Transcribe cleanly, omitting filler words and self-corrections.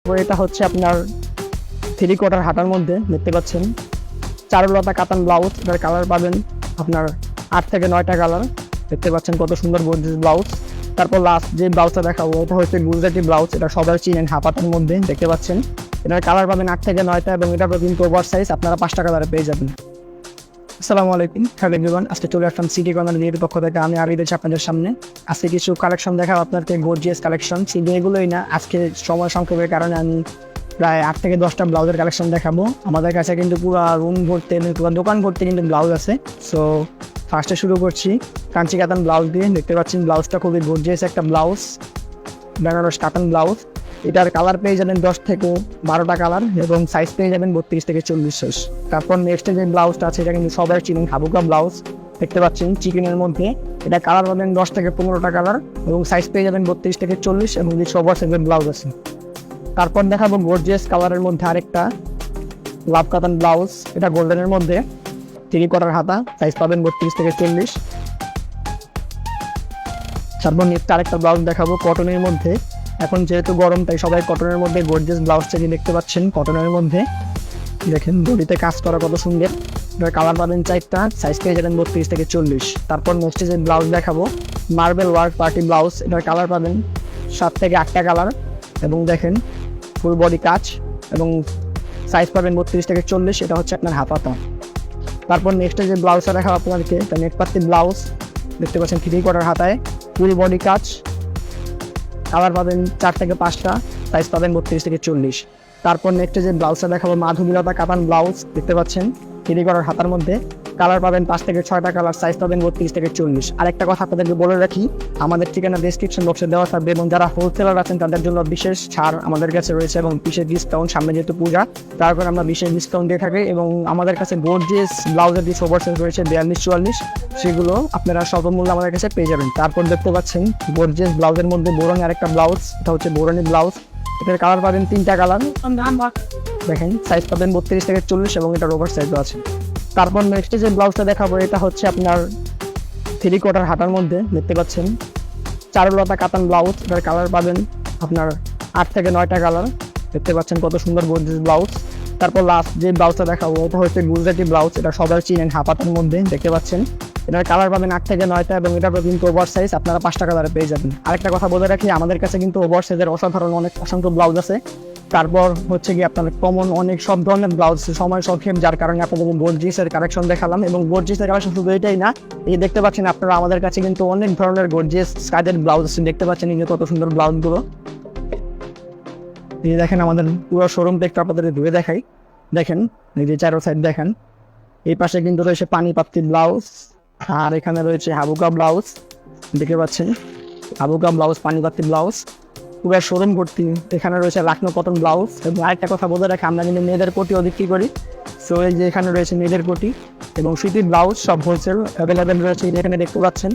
তো এটা হচ্ছে আপনার 3/4 হাতার মধ্যে দেখতে পাচ্ছেন চারুলতা কাতান ব্লাউজ। এটার কালার পাবেন আপনার 8 থেকে 9টা কালার। দেখতে পাচ্ছেন কত সুন্দর গর্জিয়াস ব্লাউজ। তারপর লাস্ট যে ব্লাউজটা দেখাবো এটা হচ্ছে গুজরাটি ব্লাউজ। এটা সবাই চিনেন, হাফ হাতার মধ্যে দেখতে পাচ্ছেন। এটার কালার পাবেন 8 থেকে 9টা এবং এটা কিন্তু ওভার সাইজ, আপনারা 5টা কালারে পেয়ে যাবেন। আসসালামু আলাইকুম, হ্যালো এভরিওয়ান। আজকে চলে আসলাম সিটি কর্নার দিয়ে পক্ষ থেকে আমি আবিদ আপনাদের সামনে। আজকে কিছু কালেকশন দেখাবো আপনাদেরকে, গর্জিয়াস কালেকশন। সিটি এগুলোই না, আজকে সময় সংক্ষেপের কারণে আমি প্রায় 8 থেকে 10টা ব্লাউজের কালেকশন দেখাবো। আমাদের কাছে কিন্তু পুরো রুম ভর্তি, পুরো দোকান ভর্তি কিন্তু ব্লাউজ আছে। সো ফার্স্টে শুরু করছি কাঞ্চি কাতান ব্লাউজ দিয়ে। দেখতে পাচ্ছেন ব্লাউজটা খুবই গর্জিয়াস একটা ব্লাউজ, বেনারস কাতান ব্লাউজ। এটার কালার পেয়ে যাবেন 10 থেকে 12টা কালার এবং সাইজ পেয়ে যাবেন 32 থেকে 40। তারপর নেক্সট যে ব্লাউজটা আছে এটা কিন্তু সবাই চিনেন, হাবুকা ব্লাউজ। দেখতে পাচ্ছেন চিকেনের মধ্যে। এটা কালার পাবেন 10 থেকে 15টা কালার এবং সাইজ পেয়ে যাবেন 32 থেকে 40 এবং যে সবার সাইজের ব্লাউজ আছে। তারপর দেখাবো গর্জিয়াস কালারের মধ্যে আরেকটা লাভ কাতান ব্লাউজ। এটা গোল্ডেনের মধ্যে 3/4 হাতা, সাইজ পাবেন 32 থেকে 40। তারপর নেক্সট আরেকটা ব্লাউজ দেখাবো কটনের মধ্যে। এখন যেহেতু গরম তাই সবাই কটনের মধ্যে গর্জিয়াস ব্লাউজটা যে দেখতে পাচ্ছেন কটনের মধ্যে। দেখেন বডিতে কাজ করা কত সুন্দর। এটার কালার পাবেন 4টা, সাইজ পেয়ে যাবেন 32 থেকে 40। তারপর নেক্সট যে ব্লাউজ দেখাবো মার্বেল ওয়ার্ক পার্টি ব্লাউজ। এটার কালার পাবেন 7 থেকে 8টা কালার এবং দেখেন ফুল বডি কাজ এবং সাইজ পাবেন 32 থেকে 40। এটা হচ্ছে আপনার হাফ হাতা। তারপর নেক্সটে যে ব্লাউজটা দেখাবো আপনাদেরকে, এটা নেক পাত্তি ব্লাউজ। দেখতে পাচ্ছেন 3/4 হাতায় ফুল বডি কাজ। কালার পাবেন 4 থেকে 5টা, সাইজ পাবেন 32 থেকে 40। তারপর নেক্সটে যে ব্লাউজটা দেখাবো মাধবীলতা কাতান ব্লাউজ। দেখতে পাচ্ছেন 3/4 হাতার মধ্যে কালার পাবেন 5 থেকে 6টা কালার, সাইজ পাবেন 32 থেকে 40। আরেকটা কথা আপনাদেরকে বলে রাখি, আমাদের ঠিকানা ডেসক্রিপশন বক্সে দেওয়া থাকবে এবং যারা হোলসেলার আছেন তাদের জন্য বিশেষ ছাড় আমাদের কাছে রয়েছে এবং বিশেষ ডিসকাউন্ট। সামনে যেহেতু পূজা, তার কারণে আমরা বিশেষ ডিসকাউন্ট দিয়ে থাকি এবং আমাদের কাছে গর্জিয়াস ব্লাউজের যে ওভার সাইজ রয়েছে 42-44, সেগুলো আপনারা স্বল্প মূল্যে আমাদের কাছে পেয়ে যাবেন। তারপর দেখতে পাচ্ছেন গর্জিয়াস ব্লাউজের মধ্যে বোরনি আরেকটা ব্লাউজ। এটা হচ্ছে বোরনি ব্লাউজ। এটার কালার পাবেন 3টা কালার। দেখেন সাইজ পাবেন 32 থেকে 40 এবং এটার ওভার সাইজও আছে। তারপর নেক্সট যে ব্লাউজটা দেখাবো এটা হচ্ছে আপনার 3/4 হাতার মধ্যে দেখতে পাচ্ছেন চারুলতা কাতান ব্লাউজ। এটার কালার পাবেন আপনার 8 থেকে 9টা কালার। দেখতে পাচ্ছেন কত সুন্দর গর্জিয়াস ব্লাউজ। তারপর লাস্ট যে ব্লাউজটা দেখাবো এটা হচ্ছে গুজরাটি ব্লাউজ। এটা সবাই চিনেন, হাফ হাতার মধ্যে দেখতে পাচ্ছেন। এটার কালার পাবেন 8 থেকে 9টা এবং এটা কিন্তু ওভার সাইজ, আপনারা 5টা কালারে পেয়ে যাবেন। আরেকটা কথা বলে রাখি, আমাদের কাছে কিন্তু ওভার সাইজের অসাধারণ অসংখ্য ব্লাউজ আছে। তারপর হচ্ছে কি আপনার কমন অনেক সব ধরনের ব্লাউজ, সময় সংক্ষেপ, যার কারণে আপনাদের গর্জিয়াসের কালেকশন দেখালাম। এবং গর্জিয়াসের কালেকশন শুধু এটাই না, এই দেখতে পাচ্ছেন আপনারা আমাদের কাছে কিন্তু অনেক ধরনের গর্জিয়াস কাজের ব্লাউজ আছে। দেখতে পাচ্ছেন এই যে কত সুন্দর ব্লাউজগুলো। এই দেখেন আমাদের পুরো শোরুমটা একটু আপনাদের ধুয়ে দেখাই। দেখেন এই যে চারো সাইড দেখেন, এই পাশে কিন্তু রয়েছে পানি পাত্তি ব্লাউজ আর এখানে রয়েছে হাবুকা ব্লাউজ। দেখতে পাচ্ছেন হাবুকা ব্লাউজ, পানি পাত্তি ব্লাউজ, পুরো শোরুম ভর্তি। এখানে রয়েছে লাকনো কটন ব্লাউজ। এবং আরেকটা কথা বলে রাখি, আমরা কিন্তু মেয়েদের কোটিও বিক্রি করি। সো এই যে এখানে রয়েছে মেয়েদের কোটি এবং সুতির ব্লাউজ, সব হোলসেল অ্যাভেলেবেল রয়েছে, এখানে দেখতে পাচ্ছেন।